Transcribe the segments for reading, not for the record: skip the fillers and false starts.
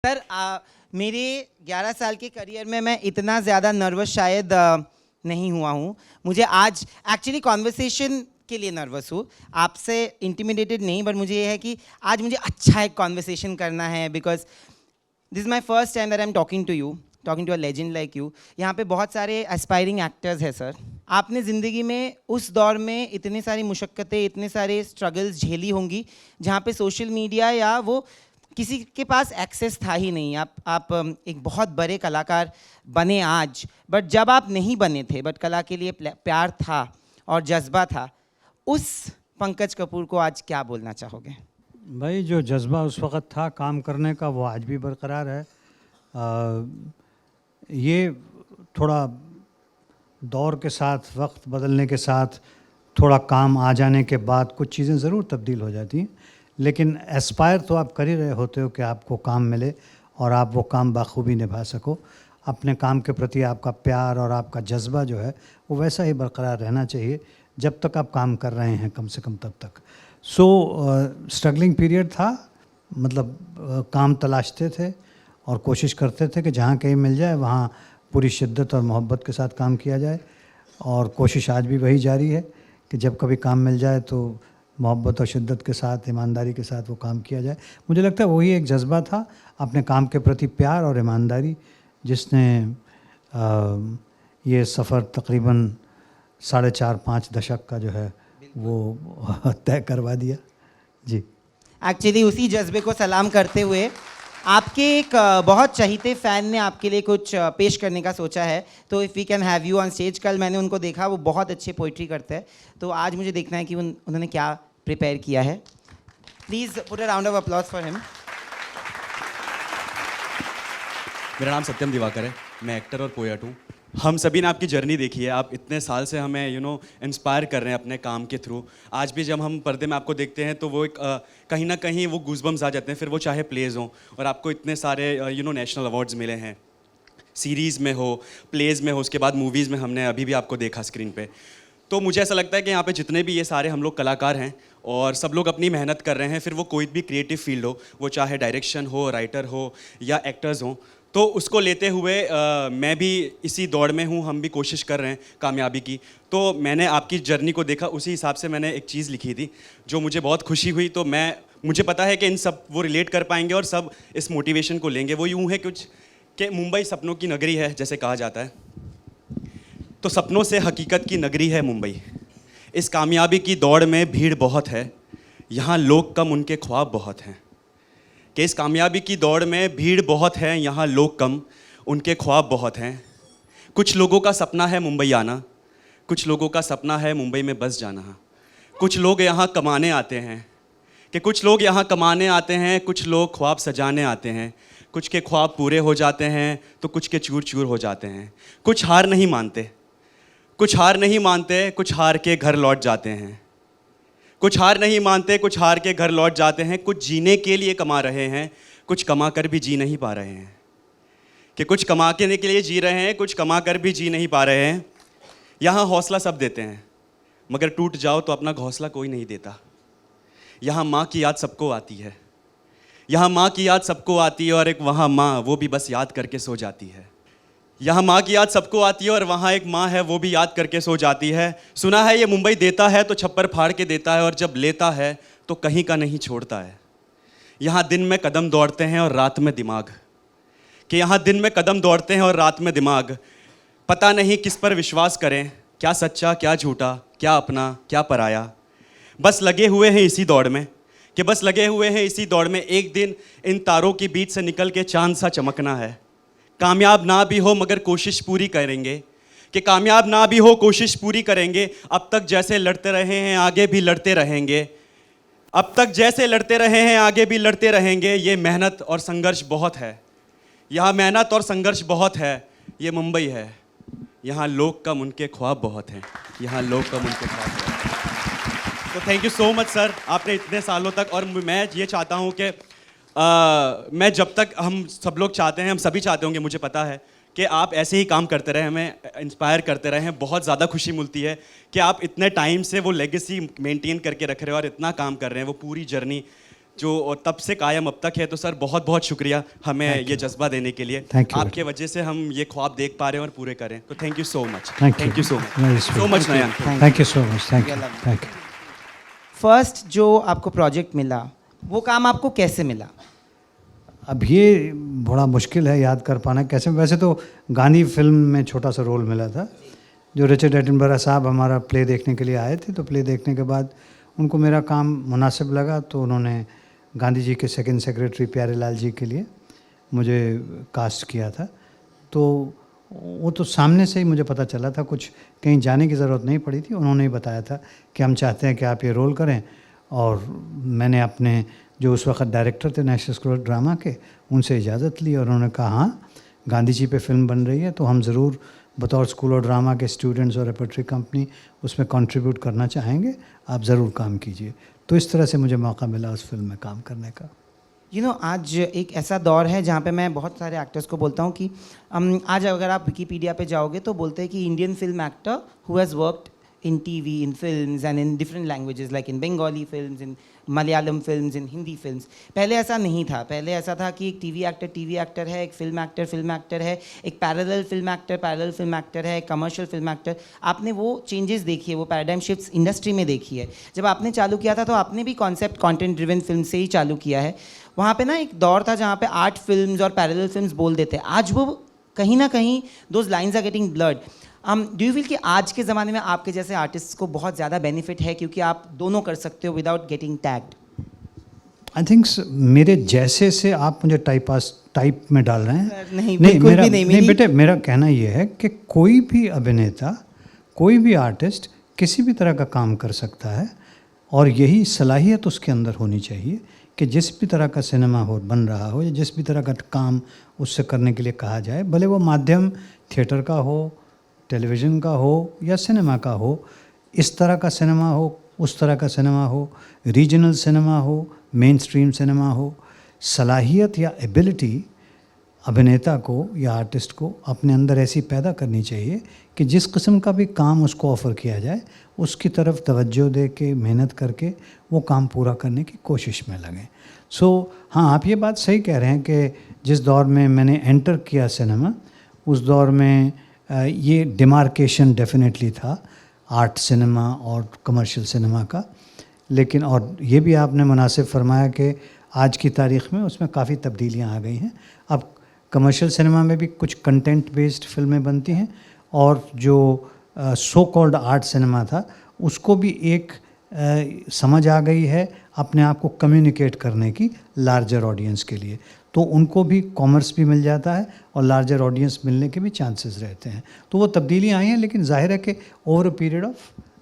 Sir मेरे 11 साल के करियर में मैं इतना ज़्यादा नर्वस शायद नहीं हुआ हूँ। मुझे आज एक्चुअली कॉन्वर्सेशन के लिए नर्वस हूँ, आपसे इंटिमिडेटेड नहीं, बट मुझे ये है कि आज मुझे अच्छा एक कॉन्वर्सेशन करना है because this is my first time that I am talking to a legend like you. यहाँ पे बहुत सारे एस्पायरिंग एक्टर्स हैं सर। आपने ज़िंदगी में उस दौर में इतनी सारी मुशक्क़तें, इतने सारे स्ट्रगल्स झेली होंगी जहाँ पे सोशल मीडिया या वो किसी के पास एक्सेस था ही नहीं। आप एक बहुत बड़े कलाकार बने आज, बट जब आप नहीं बने थे बट कला के लिए प्यार था और जज्बा था, उस पंकज कपूर को आज क्या बोलना चाहोगे? भाई जो जज्बा उस वक़्त था काम करने का वो आज भी बरकरार है। ये थोड़ा दौर के साथ, वक्त बदलने के साथ, थोड़ा काम आ जाने के बाद कुछ चीज़ें ज़रूर तब्दील हो जाती हैं, लेकिन एस्पायर तो आप कर ही रहे होते हो कि आपको काम मिले और आप वो काम बाखूबी निभा सको। अपने काम के प्रति आपका प्यार और आपका जज्बा जो है वो वैसा ही बरकरार रहना चाहिए जब तक आप काम कर रहे हैं, कम से कम तब तक। स्ट्रगलिंग पीरियड था, मतलब काम तलाशते थे और कोशिश करते थे कि जहाँ कहीं मिल जाए वहाँ पूरी शिद्दत और मोहब्बत के साथ काम किया जाए, और कोशिश आज भी वही जारी है कि जब कभी काम मिल जाए तो मोहब्बत और शिद्दत के साथ, ईमानदारी के साथ वो काम किया जाए। मुझे लगता है वही एक जज्बा था, अपने काम के प्रति प्यार और ईमानदारी, जिसने ये सफ़र तकरीबन 4.5-5 दशक का जो है वो तय करवा दिया। जी, एक्चुअली उसी जज्बे को सलाम करते हुए आपके एक बहुत चहीते फ़ैन ने आपके लिए कुछ पेश करने का सोचा है, तो if we can have you on stage. कल मैंने उनको देखा, वो बहुत अच्छे पोइट्री करते हैं, तो आज मुझे देखना है कि उन्होंने क्या प्रिपेयर किया है। Please put a round of applause for him. मेरा नाम सत्यम दिवाकर है, मैं एक्टर और पोएट हूँ। हम सभी ने आपकी जर्नी देखी है, आप इतने साल से हमें इंस्पायर कर रहे हैं अपने काम के थ्रू। आज भी जब हम पर्दे में आपको देखते हैं तो वो एक कहीं ना कहीं वो गूज़बम्स आ जाते हैं, फिर वो चाहे प्लेज़ हों, और आपको इतने सारे नेशनल अवार्ड्स मिले हैं, सीरीज़ में हो, प्लेज़ में हो, उसके बाद मूवीज़ में हमने अभी भी आपको देखा स्क्रीन पे। तो मुझे ऐसा लगता है कि यहाँ पे जितने भी ये सारे हम लोग कलाकार हैं और सब लोग अपनी मेहनत कर रहे हैं, फिर वो कोई भी क्रिएटिव फील्ड हो, वो चाहे डायरेक्शन हो, राइटर हो या एक्टर्स हों, तो उसको लेते हुए मैं भी इसी दौड़ में हूँ, हम भी कोशिश कर रहे हैं कामयाबी की। तो मैंने आपकी जर्नी को देखा, उसी हिसाब से मैंने एक चीज़ लिखी थी जो मुझे बहुत खुशी हुई। तो मुझे पता है कि इन सब वो रिलेट कर पाएंगे और सब इस मोटिवेशन को लेंगे। वो यूँ है कुछ कि मुंबई सपनों की नगरी है जैसे कहा जाता है, तो सपनों से हकीकत की नगरी है मुंबई। इस कामयाबी की दौड़ में भीड़ बहुत है, यहाँ लोग कम उनके ख्वाब बहुत हैं। कि इस कामयाबी की दौड़ में भीड़ बहुत है, यहाँ लोग कम उनके ख्वाब बहुत हैं। कुछ लोगों का सपना है मुंबई आना, कुछ लोगों का सपना है मुंबई में बस जाना। कुछ लोग यहाँ कमाने आते हैं, कि कुछ लोग यहाँ कमाने आते हैं, कुछ लोग ख्वाब सजाने आते हैं। कुछ के ख्वाब पूरे हो जाते हैं तो कुछ के चूर चूर हो जाते हैं। कुछ हार नहीं मानते, कुछ हार नहीं मानते, कुछ हार के घर लौट जाते हैं। कुछ हार नहीं मानते, कुछ हार के घर लौट जाते हैं। कुछ जीने के लिए कमा रहे हैं, कुछ कमा कर भी जी नहीं पा रहे हैं। कि कुछ कमा के लिए जी रहे हैं, कुछ कमा कर भी जी नहीं पा रहे हैं। यहाँ हौसला सब देते हैं, मगर टूट जाओ तो अपना घोंसला कोई नहीं देता। यहाँ माँ की याद सबको आती है, यहाँ माँ की याद सबको आती है, और एक वहाँ माँ वो भी बस याद करके सो जाती है। यहाँ माँ की याद सबको आती है और वहाँ एक माँ है वो भी याद करके सो जाती है। सुना है ये मुंबई देता है तो छप्पर फाड़ के देता है, और जब लेता है तो कहीं का नहीं छोड़ता है। यहाँ दिन में कदम दौड़ते हैं और रात में दिमाग, कि यहाँ दिन में कदम दौड़ते हैं और रात में दिमाग। पता नहीं किस पर विश्वास करें, क्या सच्चा क्या झूठा, क्या अपना क्या पराया। बस लगे हुए हैं इसी दौड़ में, कि बस लगे हुए हैं इसी दौड़ में। एक दिन इन तारों के बीच से निकल के चांद सा चमकना है। कामयाब ना भी हो मगर कोशिश पूरी करेंगे, कि कामयाब ना भी हो कोशिश पूरी करेंगे। अब तक जैसे लड़ते रहे हैं आगे भी लड़ते रहेंगे, अब तक जैसे लड़ते रहे हैं आगे भी लड़ते रहेंगे। ये मेहनत और संघर्ष बहुत है, यहाँ मेहनत और संघर्ष बहुत है। ये मुंबई है, यहाँ लोग कम उनके ख्वाब बहुत हैं, यहाँ लोग कम उनके ख्वाब बहुत हैं। तो thank you so much sir, आपने इतने सालों तक, और मैं ये चाहता हूँ कि मैं जब तक, हम सब लोग चाहते हैं, हम सभी चाहते होंगे, मुझे पता है कि आप ऐसे ही काम करते रहे, हमें इंस्पायर करते रहे हैं। बहुत ज़्यादा खुशी मिलती है कि आप इतने टाइम से वो लेगेसी मेंटेन करके रख रहे हो और इतना काम कर रहे हैं, वो पूरी जर्नी। जो तब से कायम अब तक है। तो सर बहुत बहुत शुक्रिया हमें ये जज्बा देने के लिए। Thank you. आपके वजह से हम ये ख्वाब देख पा रहे हैं और पूरे करें। तो thank you so much. Thank you. Thank you so Very much. sweet. So much Nayan. Thank you so much, thank you, thank you. First जो आपको प्रोजेक्ट मिला वो काम आपको कैसे मिला? अब ये बड़ा मुश्किल है याद कर पाना कैसे। वैसे तो गांधी फिल्म में छोटा सा रोल मिला था, जो रिचर्ड एटनबरा साहब हमारा प्ले देखने के लिए आए थे। तो प्ले देखने के बाद उनको मेरा काम मुनासिब लगा, तो उन्होंने गांधी जी के सेकंड सेक्रेटरी प्यारेलाल जी के लिए मुझे कास्ट किया था। तो वो तो सामने से ही मुझे पता चला था, कुछ कहीं जाने की ज़रूरत नहीं पड़ी थी। उन्होंने ही बताया था कि हम चाहते हैं कि आप ये रोल करें। और मैंने अपने जो उस वक्त डायरेक्टर थे नेशनल स्कूल ऑफ ड्रामा के, उनसे इजाज़त ली और उन्होंने कहा हाँ गांधी जी पे फिल्म बन रही है, तो हम ज़रूर बतौर स्कूल ऑफ ड्रामा के स्टूडेंट्स और रेपर्टरी कंपनी उसमें कंट्रीब्यूट करना चाहेंगे, आप ज़रूर काम कीजिए। तो इस तरह से मुझे मौका मिला उस फिल्म में काम करने का। आज एक ऐसा दौर है जहाँ पे मैं बहुत सारे एक्टर्स को बोलता हूँ कि आज अगर आप विकीपीडिया पे जाओगे तो बोलते हैं कि Indian film actor who has worked in TV, in films and in different languages like in Bengali films, in Malayalam films, in Hindi films. पहले ऐसा नहीं था। पहले ऐसा था कि एक टीवी एक्टर है, एक फिल्म एक्टर है, एक पैरेलल फिल्म एक्टर है, एक कमर्शियल फिल्म एक्टर। आपने वो चेंजेस देखी है, वो पैराडाइम शिफ्ट्स इंडस्ट्री में देखी है। जब आपने चालू किया था तो आपने भी कॉन्सेप्ट कंटेंट ड्रिवन फिल्म से ही चालू किया है। वहाँ पे ना एक दौर था जहाँ पे आर्ट फिल्म्स और पैरेलल फिल्म्स बोल देते हैं। आज वो कहीं ना कहीं those lines are getting blurred. Do you feel कि आज के ज़माने में आपके जैसे आर्टिस्ट को बहुत ज़्यादा बेनिफिट है क्योंकि आप दोनों कर सकते हो without getting tagged? I think मेरे जैसे से आप मुझे टाइप में डाल रहे हैं। नहीं, बिल्कुल भी नहीं बेटे, मेरा कहना ये है कि कोई भी अभिनेता, कोई भी आर्टिस्ट किसी भी तरह का काम कर सकता है, और यही सलाहियत उसके अंदर होनी चाहिए कि जिस भी तरह का सिनेमा बन रहा हो या जिस भी तरह का काम उससे करने के लिए कहा जाए, भले वो माध्यम थिएटर का हो, टेलीविज़न का हो या सिनेमा का हो, इस तरह का सिनेमा हो, उस तरह का सिनेमा हो, रीजनल सिनेमा हो, मेन स्ट्रीम सिनेमा हो, सलाहियत या एबिलिटी अभिनेता को या आर्टिस्ट को अपने अंदर ऐसी पैदा करनी चाहिए कि जिस किस्म का भी काम उसको ऑफ़र किया जाए उसकी तरफ तवज्जो दे के, मेहनत करके वो काम पूरा करने की कोशिश में लगें। हाँ, आप ये बात सही कह रहे हैं कि जिस दौर में मैंने एंटर किया सिनेमा, उस दौर में ये डिमार्केशन डेफिनेटली था आर्ट सिनेमा और कमर्शियल सिनेमा का। लेकिन और ये भी आपने मुनासिब फरमाया कि आज की तारीख़ में उसमें काफ़ी तब्दीलियां आ गई हैं। अब कमर्शियल सिनेमा में भी कुछ कंटेंट बेस्ड फिल्में बनती हैं, और जो सो कॉल्ड आर्ट सिनेमा था उसको भी एक समझ आ गई है अपने आप को कम्युनिकेट करने की लार्जर ऑडियंस के लिए। तो उनको भी कॉमर्स भी मिल जाता है और लार्जर ऑडियंस मिलने के भी चांसेस रहते हैं। तो वो तब्दीलियाँ आई हैं, लेकिन जाहिर है कि over a period of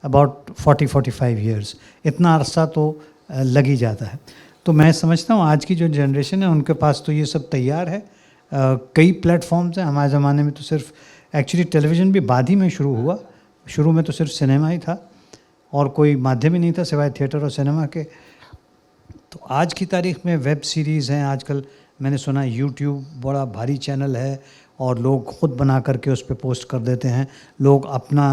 about 40-45 years इतना अरसा तो लग ही जाता है। तो मैं समझता हूँ आज की जो जनरेशन है उनके पास तो ये सब तैयार है। कई प्लेटफॉर्म्स हैं। हमारे ज़माने में तो सिर्फ एक्चुअली टेलीविज़न भी बाद ही में शुरू हुआ। शुरू में तो सिर्फ सिनेमा ही था और कोई माध्यम ही नहीं था सिवाय थिएटर और सिनेमा के। तो आज की तारीख़ में वेब सीरीज़ हैं। आजकल मैंने सुना यूट्यूब बड़ा भारी चैनल है और लोग ख़ुद बना करके उस पर पोस्ट कर देते हैं। लोग अपना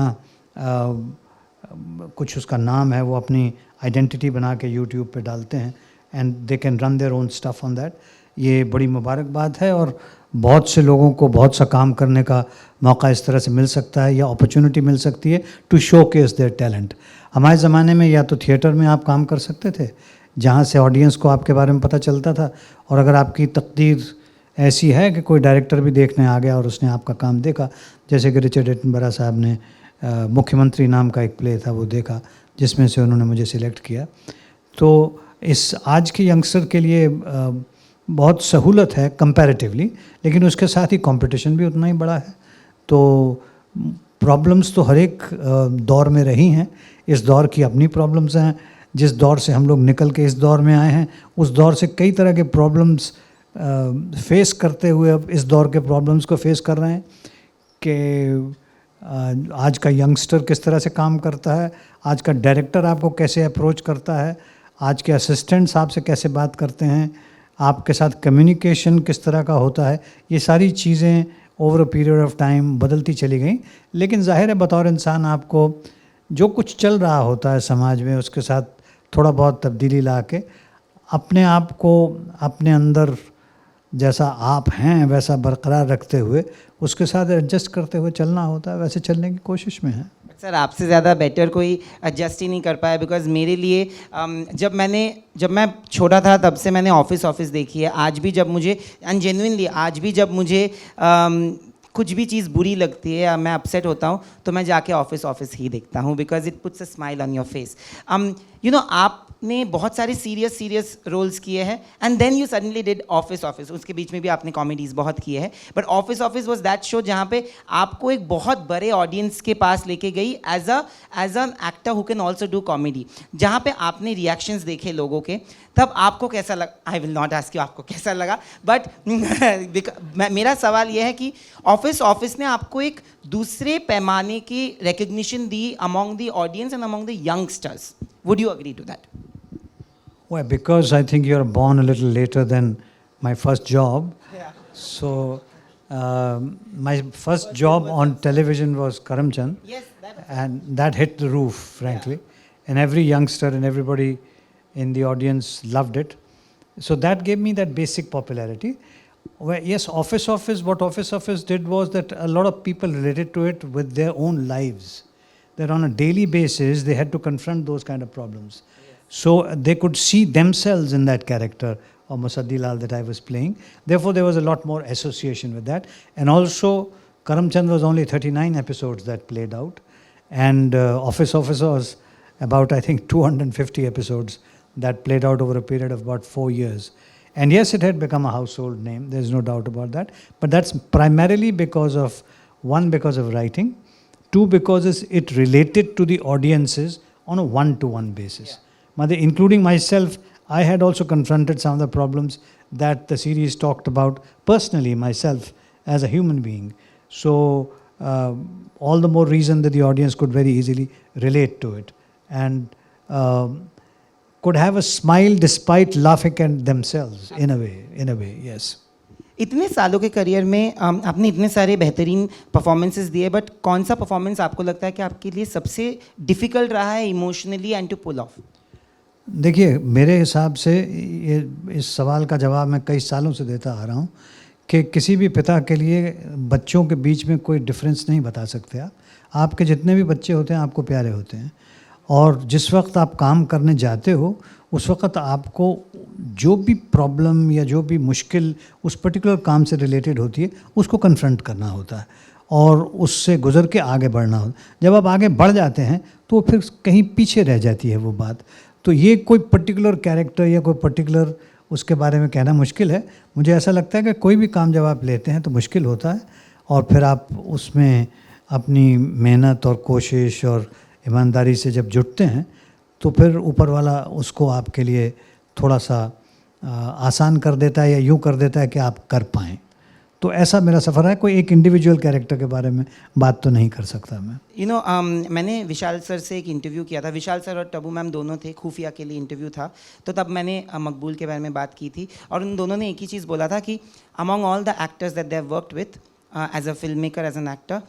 कुछ उसका नाम है वो अपनी आइडेंटिटी बना के यूट्यूब पे डालते हैं and they can run their own stuff on that. ये बड़ी मुबारक बात है और बहुत से लोगों को बहुत सा काम करने का मौका इस तरह से मिल सकता है या अपॉर्चुनिटी मिल सकती है to showcase their talent. हमारे ज़माने में या तो थिएटर में आप काम कर सकते थे जहाँ से ऑडियंस को आपके बारे में पता चलता था, और अगर आपकी तकदीर ऐसी है कि कोई डायरेक्टर भी देखने आ गया और उसने आपका काम देखा, जैसे कि रिचर्ड एटनबरा साहब ने मुख्यमंत्री नाम का एक प्ले था वो देखा जिसमें से उन्होंने मुझे सिलेक्ट किया। तो इस आज के यंगस्टर के लिए बहुत सहूलत है कंपैरेटिवली, लेकिन उसके साथ ही कंपटीशन भी उतना ही बड़ा है। तो प्रॉब्लम्स तो हर एक दौर में रही हैं। इस दौर की अपनी प्रॉब्लम्स हैं। जिस दौर से हम लोग निकल के इस दौर में आए हैं उस दौर से कई तरह के प्रॉब्लम्स फेस करते हुए अब इस दौर के प्रॉब्लम्स को फेस कर रहे हैं कि आज का यंगस्टर किस तरह से काम करता है, आज का डायरेक्टर आपको कैसे अप्रोच करता है, आज के असिस्टेंट्स आपसे कैसे बात करते हैं, आपके साथ कम्युनिकेशन किस तरह का होता है। ये सारी चीज़ें over a period of time बदलती चली गई। लेकिन जाहिर है बतौर इंसान आपको जो कुछ चल रहा होता है समाज में उसके साथ थोड़ा बहुत तब्दीली ला के अपने आप को अपने अंदर जैसा आप हैं वैसा बरकरार रखते हुए उसके साथ एडजस्ट करते हुए चलना होता है, वैसे चलने की कोशिश में है। सर आपसे ज़्यादा बेटर कोई एडजस्ट ही नहीं कर पाया, बिकॉज मेरे लिए जब मैं छोटा था तब से मैंने ऑफिस देखी है। आज भी जब मुझे जेन्युइनली आज भी जब मुझे कुछ भी चीज़ बुरी लगती है या मैं अपसेट होता हूँ तो मैं जाके ऑफिस ही देखता हूँ, because it puts a smile on your face. आपने बहुत सारे सीरियस रोल्स किए हैं and then you suddenly did Office. उसके बीच में भी आपने कॉमेडीज़ बहुत किए हैं, but Office was that show जहाँ पे आपको एक बहुत बड़े ऑडियंस के पास लेके गई as an actor who can also do comedy, जहाँ पे आपने रिएक्शंस देखे लोगों के, तब आपको कैसा लगा? I will not ask you आपको कैसा लगा, बट मेरा सवाल यह है कि ऑफिस ने आपको एक दूसरे पैमाने की रिकग्निशन दी among the audience and among the youngsters. Would you agree to that? Well, because I think you're born a little later than my first job. Yeah. So, my first job on television was Karamchand. Yes, that And that hit the roof, frankly. And every youngster and everybody in the audience loved it. So that gave me that basic popularity. Where, yes, what Office did was that a lot of people related to it with their own lives. That on a daily basis, they had to confront those kind of problems. So they could see themselves in that character of Musaddi Lal that I was playing. Therefore, there was a lot more association with that. And also, Karamchand was only 39 episodes that played out. And Office was about, I think, 250 episodes that played out over a period of about 4 years. And yes, it had become a household name. There's no doubt about that. But that's primarily because of, one, because of writing. Two, because it related to the audiences on a one-to-one basis. Including myself, I had also confronted some of the problems that the series talked about personally, myself as a human being. So, all the more reason that the audience could very easily relate to it and could have a smile despite laughing at themselves in a way, yes. इतने सालों के career में आपने इतने सारे बेहतरीन performances दिए, but कौन सा परफॉर्मेंस आपको लगता है कि आपके लिए सबसे डिफ़िकल्ट रहा है emotionally and to pull off? देखिए, मेरे हिसाब से ये इस सवाल का जवाब मैं कई सालों से देता आ रहा हूँ कि किसी भी पिता के लिए बच्चों के बीच में कोई डिफरेंस नहीं बता सकते आप। आपके जितने भी बच्चे होते हैं आपको प्यारे होते हैं, और जिस वक्त आप काम करने जाते हो उस वक्त आपको जो भी प्रॉब्लम या जो भी मुश्किल उस पर्टिकुलर काम से रिलेटेड होती है उसको कन्फ्रंट करना होता है और उससे गुजर के आगे बढ़ना होता है। जब आप आगे बढ़ जाते हैं तो फिर कहीं पीछे रह जाती है वो बात। तो ये कोई पर्टिकुलर कैरेक्टर या कोई पर्टिकुलर उसके बारे में कहना मुश्किल है। मुझे ऐसा लगता है कि कोई भी काम जब आप लेते हैं तो मुश्किल होता है, और फिर आप उसमें अपनी मेहनत और कोशिश और ईमानदारी से जब जुटते हैं तो फिर ऊपर वाला उसको आपके लिए थोड़ा सा आसान कर देता है या यूँ कर देता है कि आप कर पाएँ। तो ऐसा मेरा सफ़र है। कोई एक इंडिविजुअल कैरेक्टर के बारे में बात तो नहीं कर सकता मैं। मैंने विशाल सर से एक इंटरव्यू किया था। विशाल सर और टबू मैम दोनों थे, खुफिया के लिए इंटरव्यू था, तो तब मैंने मकबूल के बारे में बात की थी और उन दोनों ने एक ही चीज़ बोला था कि among all the actors that they have worked with as a film maker, as an actor,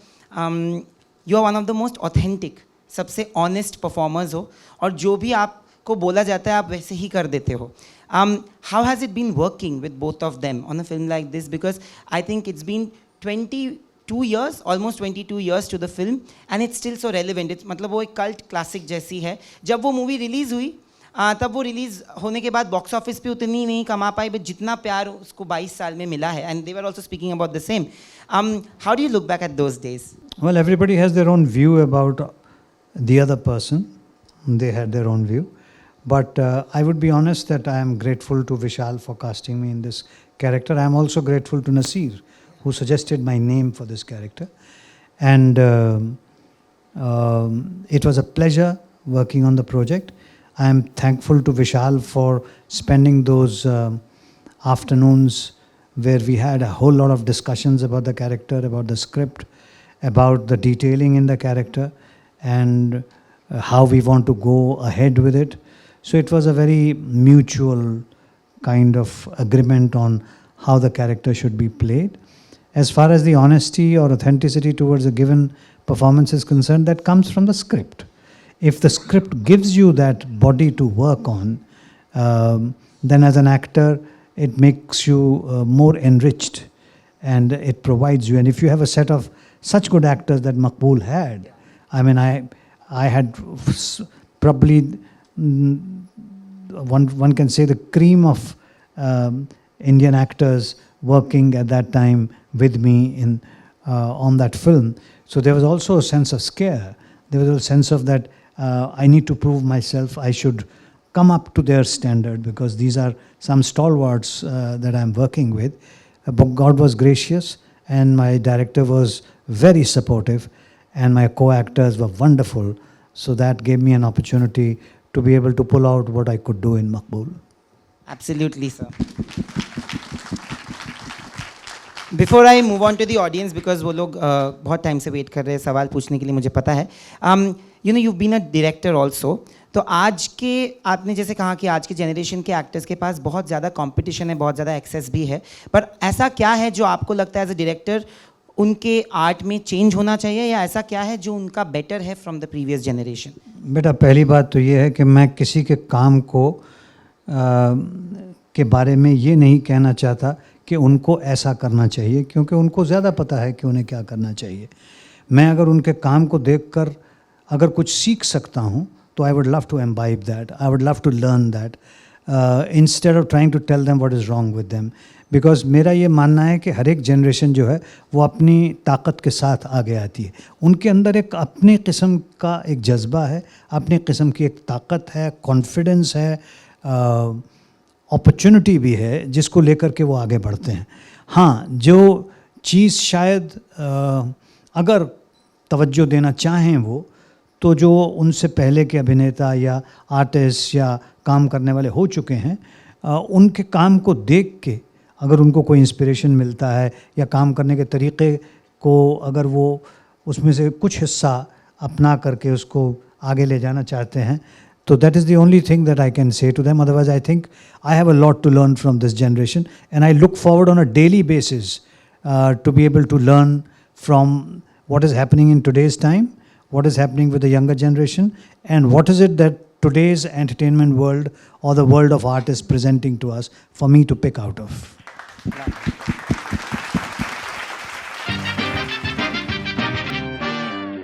you are one of the most authentic, सबसे ऑनेस्ट परफॉर्मर्स हो, और जो भी आपको बोला जाता है आप वैसे ही कर देते हो। How has it been working with both of them on a film like this? Because I think it's been 22 years, almost 22 years to the film, and it's still so relevant. It's मतलब वो एक cult classic जैसी है। जब वो movie release हुई तब वो रिलीज़ होने के बाद बॉक्स ऑफिस पे उतनी नहीं कमा पाई, बट जितना प्यार उसको 22 साल में मिला है, and they were also speaking about the same. How do you look back at those days? Well, everybody has their own view about the other person. They had their own view. But I would be honest that I am grateful to Vishal for casting me in this character. I am also grateful to Nasir, who suggested my name for this character. And it was a pleasure working on the project. I am thankful to Vishal for spending those afternoons where we had a whole lot of discussions about the character, about the script, about the detailing in the character, and how we want to go ahead with it. So it was a very mutual kind of agreement on how the character should be played. As far as the honesty or authenticity towards a given performance is concerned, that comes from the script. If the script gives you that body to work on, then as an actor, it makes you more enriched and it provides you. And if you have a set of such good actors that Maqbool had, I mean, I had probably one can say the cream of Indian actors working at that time with me in on that film. So there was also a sense of scare. There was a sense of that I need to prove myself. I should come up to their standard because these are some stalwarts that I'm working with. But God was gracious and my director was very supportive and my co-actors were wonderful. So that gave me an opportunity to be able to pull out what I could do in Maqbool. Absolutely, sir. Before I move on to the audience, because वो लोग बहुत time से wait कर रहे हैं सवाल पूछने के लिए, मुझे पता है. You know, you've been a director also. तो आज के आपने जैसे कहा कि आज के जनरेशन के एक्टर्स के पास बहुत ज़्यादा कंपटीशन है, बहुत ज़्यादा एक्सेस भी है, पर ऐसा क्या है जो आपको लगता है एज अ डायरेक्टर उनके आर्ट में चेंज होना चाहिए, या ऐसा क्या है जो उनका बेटर है फ्रॉम द प्रीवियस जनरेशन? बेटा, पहली बात तो ये है कि मैं किसी के काम को के बारे में ये नहीं कहना चाहता कि उनको ऐसा करना चाहिए, क्योंकि उनको ज़्यादा पता है कि उन्हें क्या करना चाहिए. मैं अगर उनके काम को देखकर अगर कुछ सीख सकता हूँ तो I would love to imbibe that, I would love to learn that instead of trying to tell them what is wrong with them. Because मेरा ये मानना है कि हर एक जनरेशन जो है वो अपनी ताकत के साथ आगे आती है. उनके अंदर एक अपनी किस्म का एक जज्बा है, अपनी किस्म की एक ताकत है, कॉन्फिडेंस है, अपॉर्चुनिटी भी है जिसको लेकर के वो आगे बढ़ते हैं. हाँ, जो चीज़ शायद अगर तवज्जो देना चाहें वो, तो जो उनसे पहले के अभिनेता या आर्टिस्ट या काम करने वाले हो चुके हैं, उनके काम को देख के अगर उनको कोई इंस्पिरेशन मिलता है या काम करने के तरीक़े को अगर वो उसमें से कुछ हिस्सा अपना करके उसको आगे ले जाना चाहते हैं, so that is the only thing that I can say to them. Otherwise, I think I have a lot to learn from this generation, and I look forward on a daily basis to be able to learn from what is happening in today's time, what is happening with the younger generation, and what is it that today's entertainment world or the world of art is presenting to us for me to pick out of.